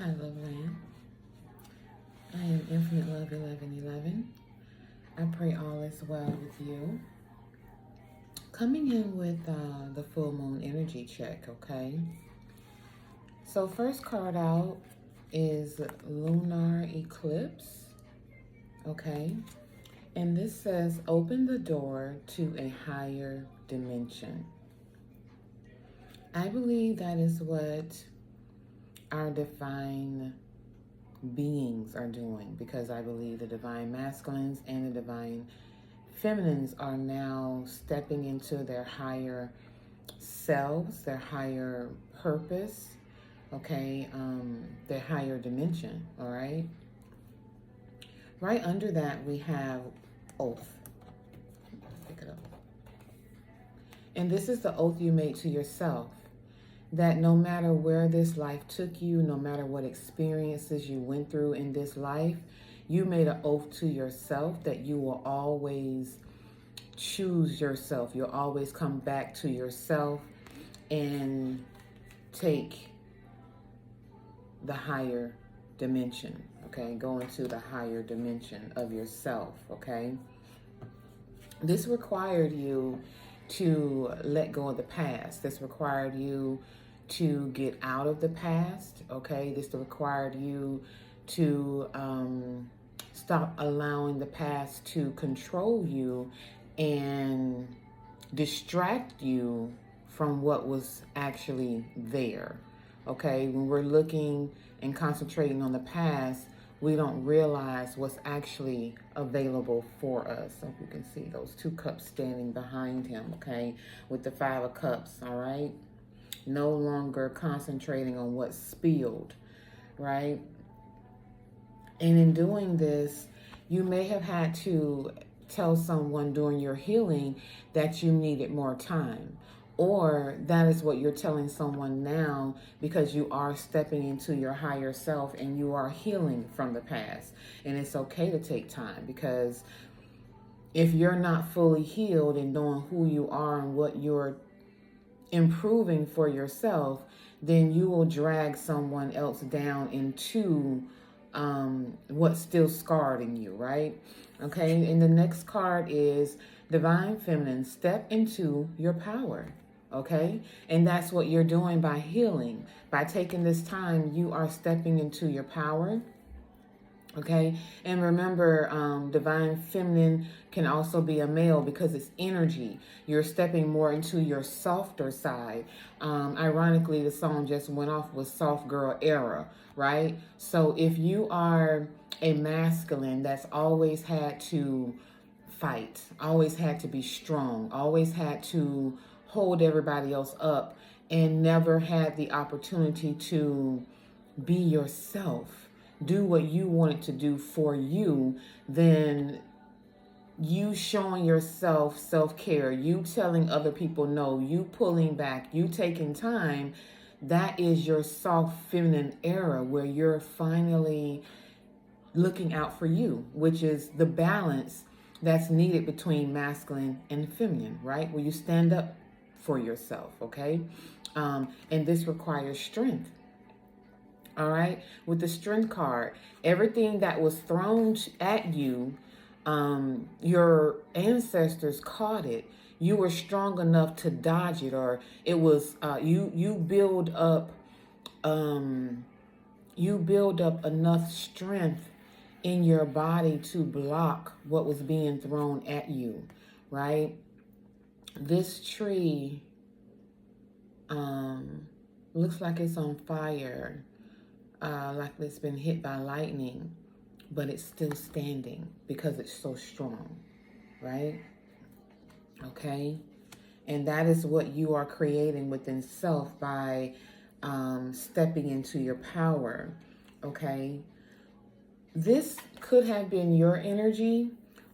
Hi, Love Land. I am Infinite Love 1111. I pray all is well with you. Coming in with the full moon energy check, okay? So, first card out is lunar eclipse, okay? And this says open the door to a higher dimension. I believe that is what our divine beings are doing, because I believe the divine masculines and the divine feminines are now stepping into their higher selves, their higher purpose, okay, their higher dimension, all right? Right under that, we have oath. Pick it up. And this is the oath you made to yourself, that no matter where this life took you, no matter what experiences you went through in this life, you made an oath to yourself that you will always choose yourself. You'll always come back to yourself and take the higher dimension, okay? Go into the higher dimension of yourself, okay? This required you to let go of the past. This required you to get out of the past, okay? This required you to stop allowing the past to control you and distract you from what was actually there, okay? When we're looking and concentrating on the past, we don't realize what's actually available for us. So you can see those 2 cups standing behind him, okay, with the 5 of cups, all right? No longer concentrating on what's spilled, right? And in doing this, you may have had to tell someone during your healing that you needed more time. Or that is what you're telling someone now, because you are stepping into your higher self and you are healing from the past. And it's okay to take time, because if you're not fully healed and knowing who you are and what you're improving for yourself, then you will drag someone else down into what's still scarred in you, right? Okay, and the next card is Divine Feminine, step into your power. Okay, and that's what you're doing by healing. By taking this time, you are stepping into your power. Okay, and remember, divine feminine can also be a male because it's energy. You're stepping more into your softer side. Ironically, the song just went off with Soft Girl Era, right? So if you are a masculine that's always had to fight, always had to be strong, always had to hold everybody else up, and never had the opportunity to be yourself, do what you wanted to do for you, then you showing yourself self-care, you telling other people no, you pulling back, you taking time, that is your soft feminine era, where you're finally looking out for you, which is the balance that's needed between masculine and feminine, right? Where you stand up for yourself, okay? And this requires strength. All right, with the strength card, everything that was thrown at you, your ancestors caught it. You were strong enough to dodge it, or it was you build up enough strength in your body to block what was being thrown at you, right? This tree looks like it's on fire. Like it's been hit by lightning, but it's still standing because it's so strong, right? Okay, and that is what you are creating within self by stepping into your power, okay? This could have been your energy,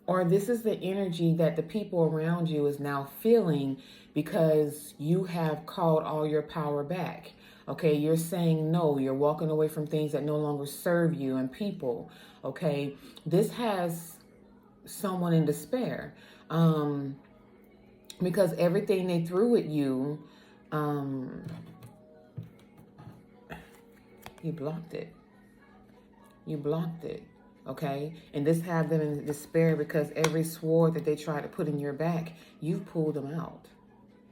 or this is the energy that the people around you is now feeling because you have called all your power back. Okay, you're saying no, you're walking away from things that no longer serve you and people. Okay, this has someone in despair because everything they threw at you, You blocked it. You blocked it. Okay? And this had them in despair because every sword that they tried to put in your back, you've pulled them out.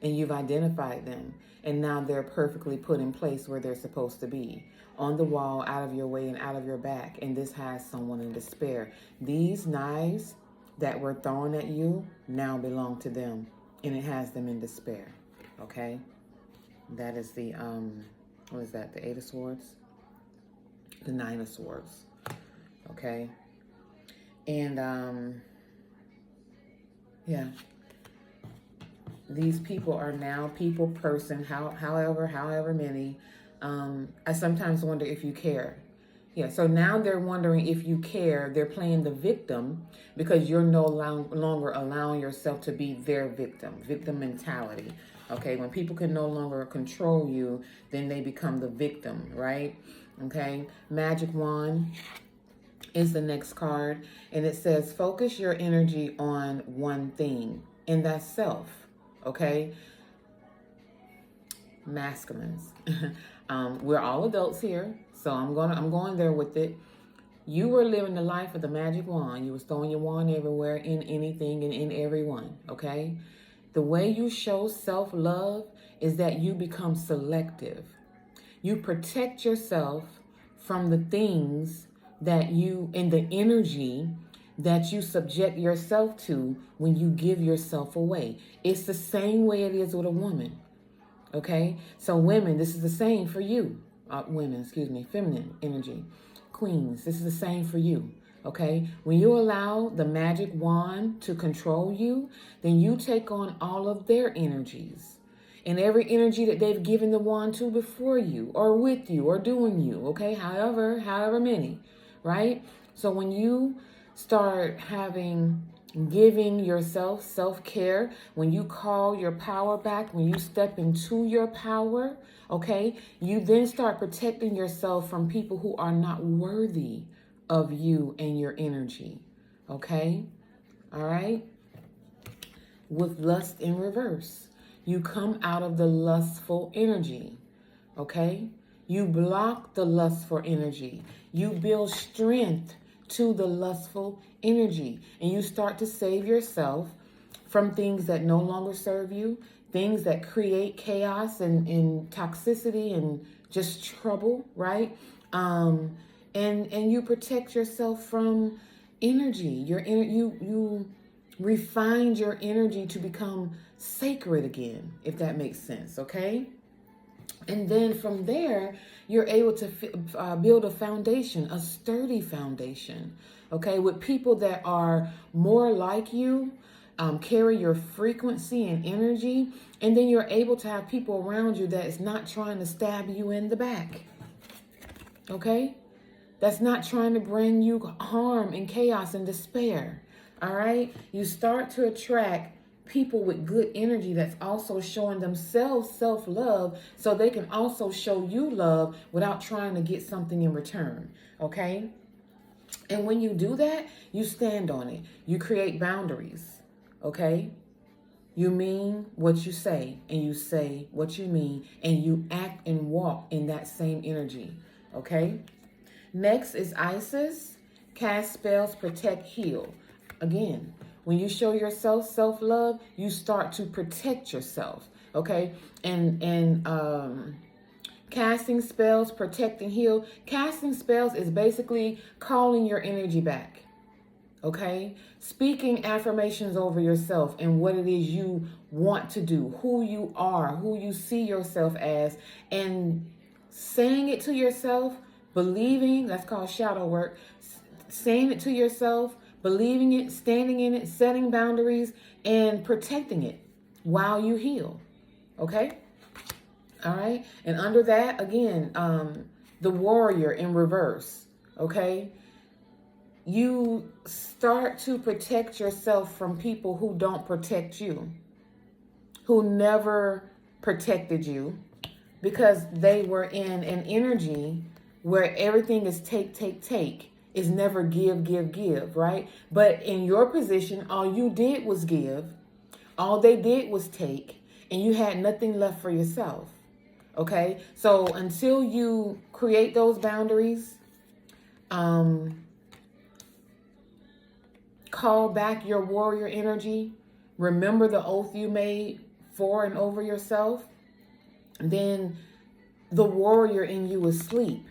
And you've identified them. And now they're perfectly put in place where they're supposed to be. On the wall, out of your way and out of your back. And this has someone in despair. These knives that were thrown at you now belong to them. And it has them in despair. Okay? That is the, what is that? The 8 of Swords? The 9 of Swords. Okay? And, yeah. These people are now people, person, however many. I sometimes wonder if you care. Yeah, so now they're wondering if you care. They're playing the victim because you're no longer allowing yourself to be their victim mentality. Okay, when people can no longer control you, then they become the victim, right? Okay, Magic Wand is the next card, and it says focus your energy on one thing, and that's self. Okay, masculines. We're all adults here, so I'm going there with it. You were living the life of the magic wand. You was throwing your wand everywhere, in anything and in everyone. Okay, the way you show self-love is that you become selective. You protect yourself from the things that you, and the energy that you subject yourself to when you give yourself away. It's the same way it is with a woman. Okay? So women, this is the same for you. Women, feminine energy. Queens, this is the same for you. Okay? When you allow the magic wand to control you, then you take on all of their energies. And every energy that they've given the wand to before you, or with you, or doing you. Okay? However many. Right? So when you start giving yourself self-care, when you call your power back, when you step into your power, okay, you then start protecting yourself from people who are not worthy of you and your energy. Okay? All right? With lust in reverse, you come out of the lustful energy. Okay? You block the lustful energy. You build strength to the lustful energy, and you start to save yourself from things that no longer serve you, things that create chaos and toxicity and just trouble, right? And you protect yourself from energy. You refined your energy to become sacred again, if that makes sense. Okay. And then from there, you're able to build a foundation, a sturdy foundation, okay, with people that are more like you, carry your frequency and energy, and then you're able to have people around you that is not trying to stab you in the back, okay? That's not trying to bring you harm and chaos and despair, all right? You start to attract people with good energy that's also showing themselves self-love so they can also show you love without trying to get something in return, okay? And when you do that, you stand on it. You create boundaries, okay? You mean what you say, and you say what you mean, and you act and walk in that same energy, okay? Next is Isis. Cast spells, protect, heal. Again, when you show yourself self-love, you start to protect yourself, okay? And casting spells, protect and heal. Casting spells is basically calling your energy back, okay? Speaking affirmations over yourself and what it is you want to do, who you are, who you see yourself as, and saying it to yourself, believing, that's called shadow work, saying it to yourself, believing it, standing in it, setting boundaries, and protecting it while you heal. Okay? All right? And under that, again, the warrior in reverse. Okay? You start to protect yourself from people who don't protect you, who never protected you, because they were in an energy where everything is take, is never give, right? But in your position, all you did was give. All they did was take, and you had nothing left for yourself. Okay? So until you create those boundaries, call back your warrior energy, remember the oath you made for and over yourself, then the warrior in you is asleep.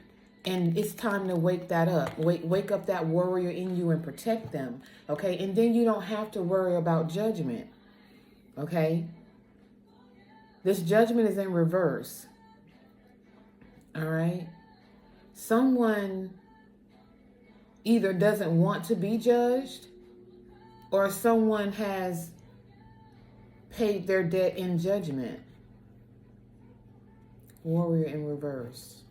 And it's time to wake that up. Wake up that warrior in you and protect them. Okay? And then you don't have to worry about judgment. Okay? This judgment is in reverse. All right? Someone either doesn't want to be judged, or someone has paid their debt in judgment. Warrior in reverse.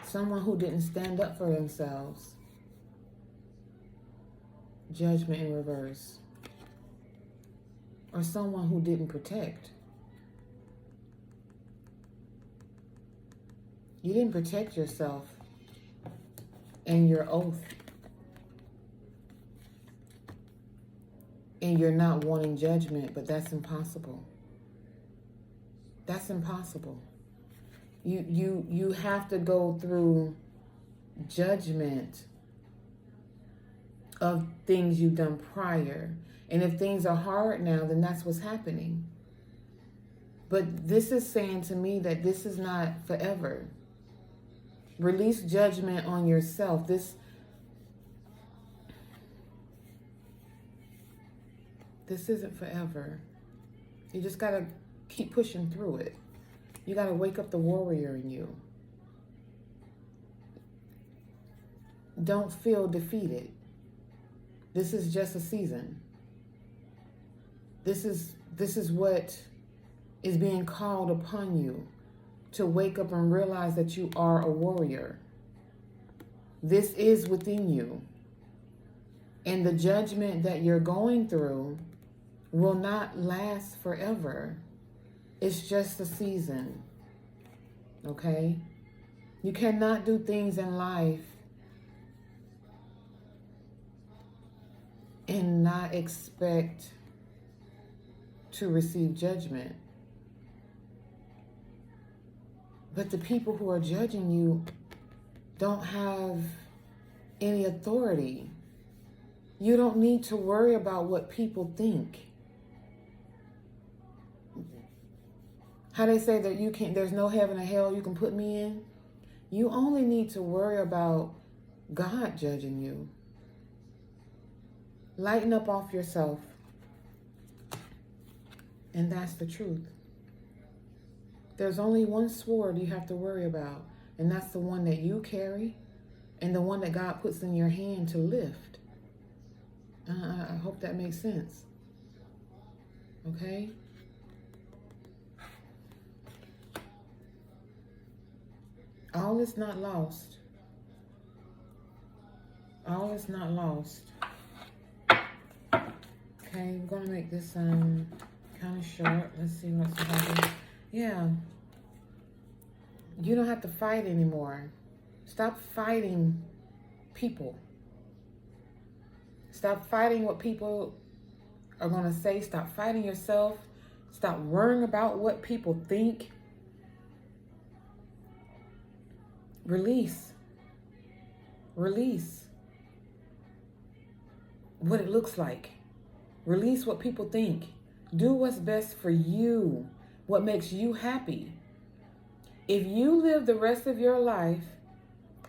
Someone who didn't stand up for themselves. Judgment in reverse. Or someone who didn't protect. You didn't protect yourself and your oath. And you're not wanting judgment, but that's impossible. That's impossible. You have to go through judgment of things you've done prior. And if things are hard now, then that's what's happening. But this is saying to me that this is not forever. Release judgment on yourself. This isn't forever. You just got to keep pushing through it. You got to wake up the warrior in you. Don't feel defeated. This is just a season. This is what is being called upon you, to wake up and realize that you are a warrior. This is within you. And the judgment that you're going through will not last forever. It's just a season. Okay? You cannot do things in life and not expect to receive judgment. But the people who are judging you don't have any authority. You don't need to worry about what people think. How they say that there's no heaven or hell you can put me in. You only need to worry about God judging you. Lighten up off yourself. And that's the truth. There's only one sword you have to worry about, and that's the one that you carry and the one that God puts in your hand to lift. I hope that makes sense. Okay? All is not lost. All is not lost. Okay, we're going to make this kind of short. Let's see what's happening. Yeah. You don't have to fight anymore. Stop fighting people. Stop fighting what people are going to say. Stop fighting yourself. Stop worrying about what people think. Release. Release what it looks like. Release what people think. Do what's best for you. What makes you happy. If you live the rest of your life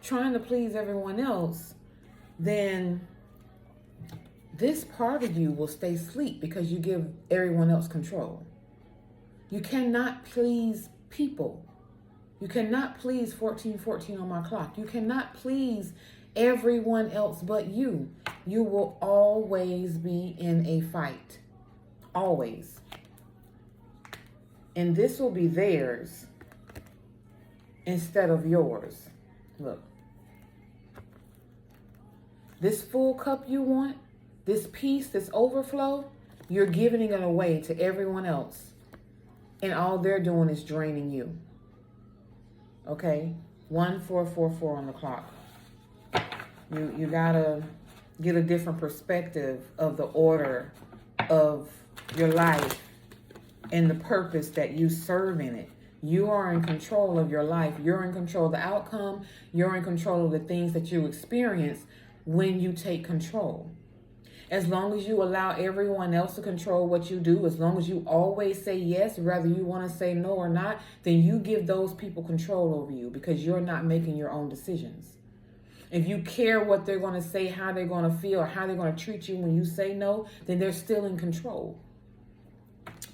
trying to please everyone else, then this part of you will stay asleep because you give everyone else control. You cannot please people. You cannot please 1414 on my clock. You cannot please everyone else but you. You will always be in a fight. Always. And this will be theirs instead of yours. Look. This full cup you want, this peace, this overflow, you're giving it away to everyone else. And all they're doing is draining you. Okay? 1444 on the clock. You gotta get a different perspective of the order of your life and the purpose that you serve in it. You are in control of your life. You're in control of the outcome. You're in control of the things that you experience when you take control. As long as you allow everyone else to control what you do, as long as you always say yes, whether you want to say no or not, then you give those people control over you because you're not making your own decisions. If you care what they're going to say, how they're going to feel, or how they're going to treat you when you say no, then they're still in control.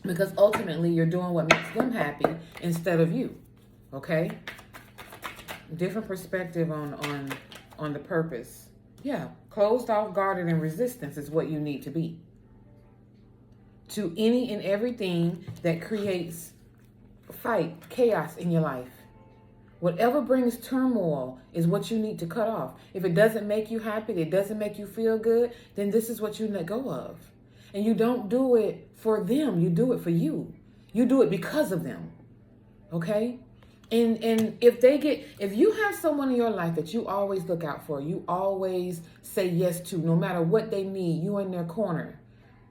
Because ultimately, you're doing what makes them happy instead of you. Okay? Different perspective on the purpose. Yeah. Closed off, guarded, and resistance is what you need to be. To any and everything that creates fight, chaos in your life. Whatever brings turmoil is what you need to cut off. If it doesn't make you happy, it doesn't make you feel good, then this is what you let go of. And you don't do it for them. You do it for you. You do it because of them. Okay? And if you have someone in your life that you always look out for, you always say yes to, no matter what they need, you in their corner,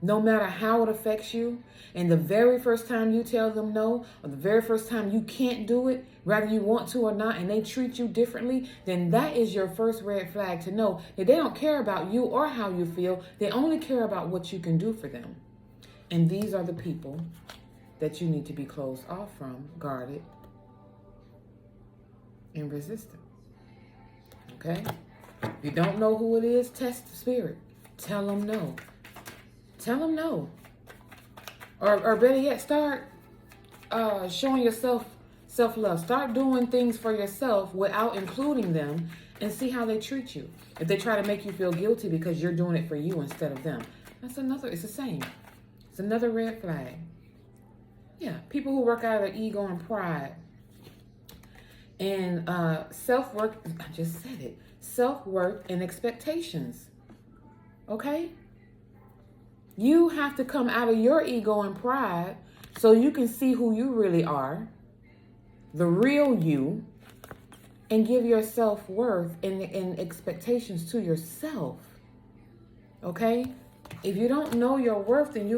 no matter how it affects you, and the very first time you tell them no, or the very first time you can't do it, whether you want to or not, and they treat you differently, then that is your first red flag to know that they don't care about you or how you feel. They only care about what you can do for them. And these are the people that you need to be closed off from, guarded, and resistant. Okay? If you don't know who it is, test the spirit. Tell them no. Tell them no. Or better yet, start showing yourself self-love. Start doing things for yourself without including them and see how they treat you. If they try to make you feel guilty because you're doing it for you instead of them, it's the same. It's another red flag. Yeah, people who work out of their ego and pride. And self-worth, I just said it. Self-worth and expectations. Okay? You have to come out of your ego and pride so you can see who you really are, the real you, and give your self-worth and expectations to yourself. Okay? If you don't know your worth, then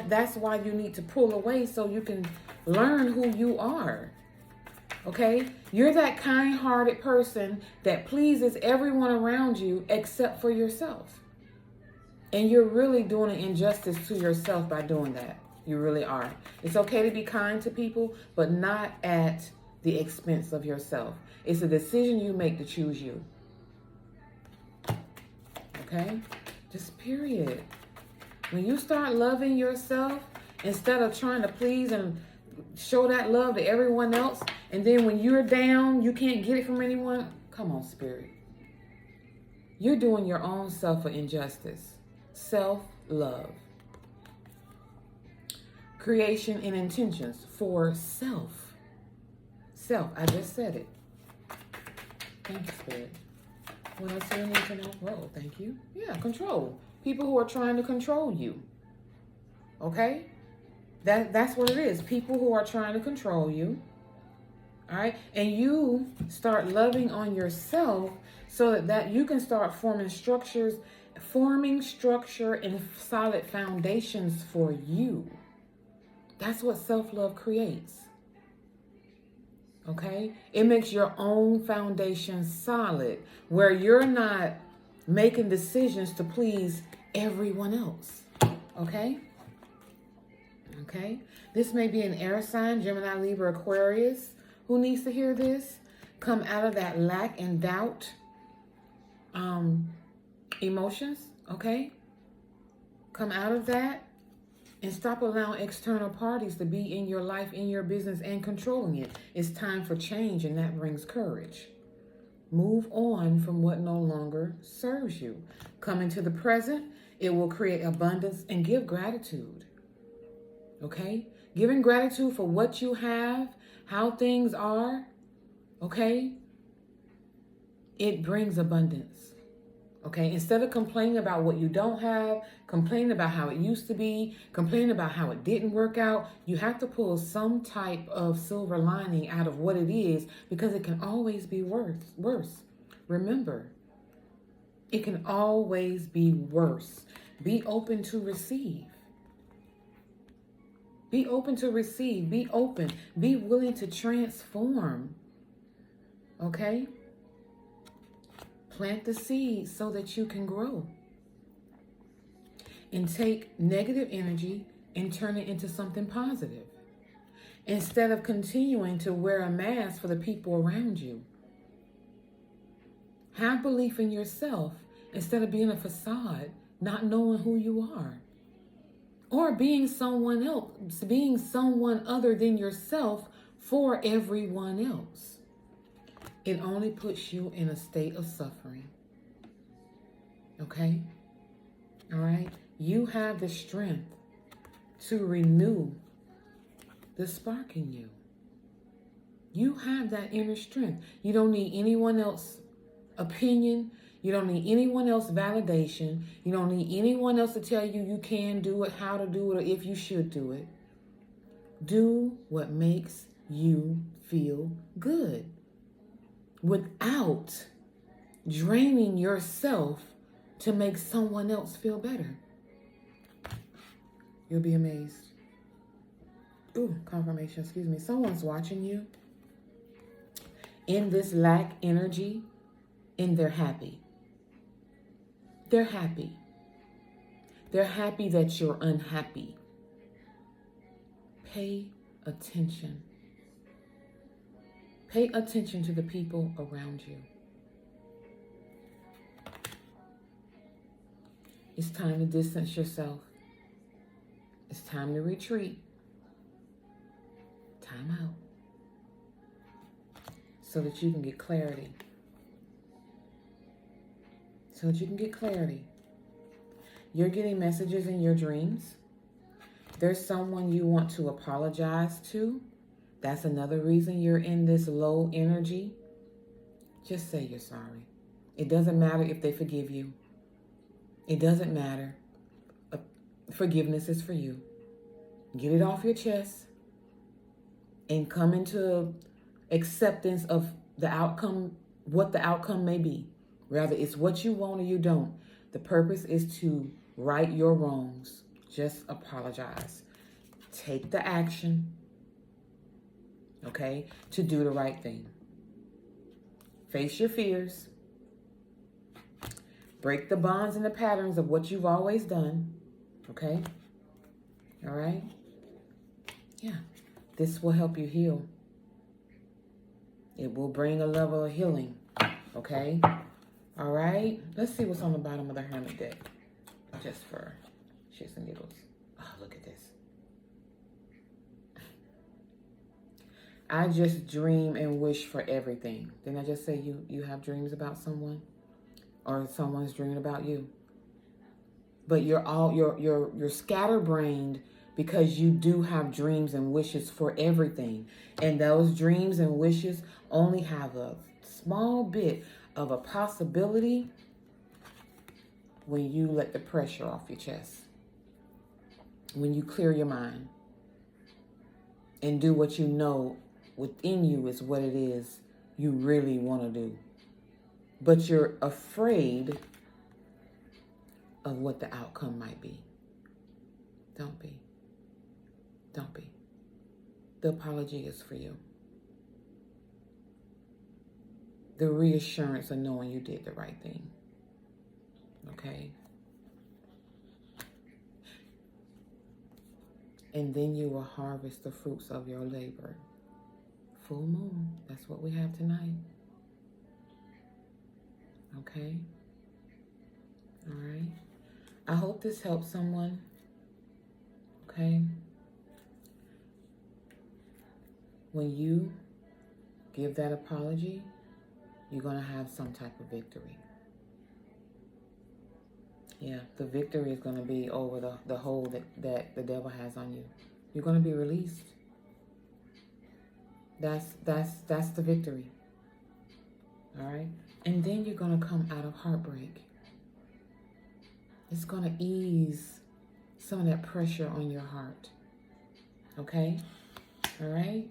that's why you need to pull away so you can learn who you are. Okay? You're that kind-hearted person that pleases everyone around you except for yourself. And you're really doing an injustice to yourself by doing that. You really are. It's okay to be kind to people, but not at the expense of yourself. It's a decision you make to choose you. Okay? Just period. When you start loving yourself, instead of trying to please and show that love to everyone else, and then when you're down, you can't get it from anyone, come on, spirit. You're doing your own self an injustice. Self-love. Creation and intentions for self. Self, I just said it. Thank you, spirit. What else do you need to know? Whoa, thank you. Yeah, control. People who are trying to control you. Okay? That's what it is. People who are trying to control you. All right? And you start loving on yourself so that you can start forming structure and solid foundations for you. That's what self-love creates. Okay? It makes your own foundation solid, where you're not making decisions to please everyone else. Okay? Okay? This may be an air sign, Gemini, Libra, Aquarius. Who needs to hear this? Come out of that lack and doubt emotions. Okay? Come out of that and stop allowing external parties to be in your life, in your business, and controlling it. It's time for change, and that brings courage. Move on from what no longer serves you. Come into the present. It will create abundance, and give gratitude. Okay? Giving gratitude for what you have, how things are. Okay? It brings abundance. Okay, instead of complaining about what you don't have, complaining about how it used to be, complaining about how it didn't work out, you have to pull some type of silver lining out of what it is, because it can always be worse. Remember, it can always be worse. Be open to receive. Be open to receive. Be open. Be willing to transform. Okay? Plant the seed so that you can grow. And take negative energy and turn it into something positive. Instead of continuing to wear a mask for the people around you. Have belief in yourself instead of being a facade, not knowing who you are. Or being someone else, being someone other than yourself for everyone else. It only puts you in a state of suffering. Okay? All right? You have the strength to renew the spark in you. You have that inner strength. You don't need anyone else's opinion. You don't need anyone else's validation. You don't need anyone else to tell you you can do it, how to do it, or if you should do it. Do what makes you feel good without draining yourself to make someone else feel better. You'll be amazed. Ooh, confirmation, excuse me. Someone's watching you in this lack energy, and they're happy. They're happy. They're happy that you're unhappy. Pay attention. Pay attention to the people around you. It's time to distance yourself. It's time to retreat. Time out. So that you can get clarity. So that you can get clarity. You're getting messages in your dreams. There's someone you want to apologize to. That's another reason you're in this low energy. Just say you're sorry. It doesn't matter if they forgive you. It doesn't matter. Forgiveness is for you. Get it off your chest and come into acceptance of the outcome, what the outcome may be. Rather, it's what you want or you don't. The purpose is to right your wrongs. Just apologize. Take the action, okay, to do the right thing. Face your fears. Break the bonds and the patterns of what you've always done, okay? All right? Yeah. This will help you heal. It will bring a level of healing, okay? All right? Let's see what's on the bottom of the Hermit deck. Just for shits and giggles. Oh, look at this. I just dream and wish for everything. Didn't I just say you have dreams about someone? Or someone's dreaming about you? But you're scatterbrained because you do have dreams and wishes for everything. And those dreams and wishes only have a small bit of a possibility when you let the pressure off your chest. When you clear your mind and do what you know within you is what it is you really want to do. But you're afraid of what the outcome might be. Don't be. Don't be. The apology is for you. The reassurance of knowing you did the right thing. Okay? And then you will harvest the fruits of your labor. Full moon. That's what we have tonight. Okay? All right? I hope this helps someone. Okay? When you give that apology, you're going to have some type of victory. Yeah, the victory is going to be over the hold that the devil has on you. You're going to be released. That's the victory. All right? And then you're going to come out of heartbreak. It's going to ease some of that pressure on your heart. Okay? All right?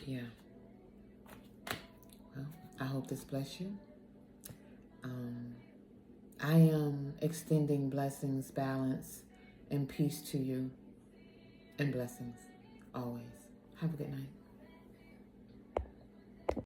Yeah. Well, I hope this bless you. I am extending blessings, balance, and peace to you. and blessings always. Have a good night.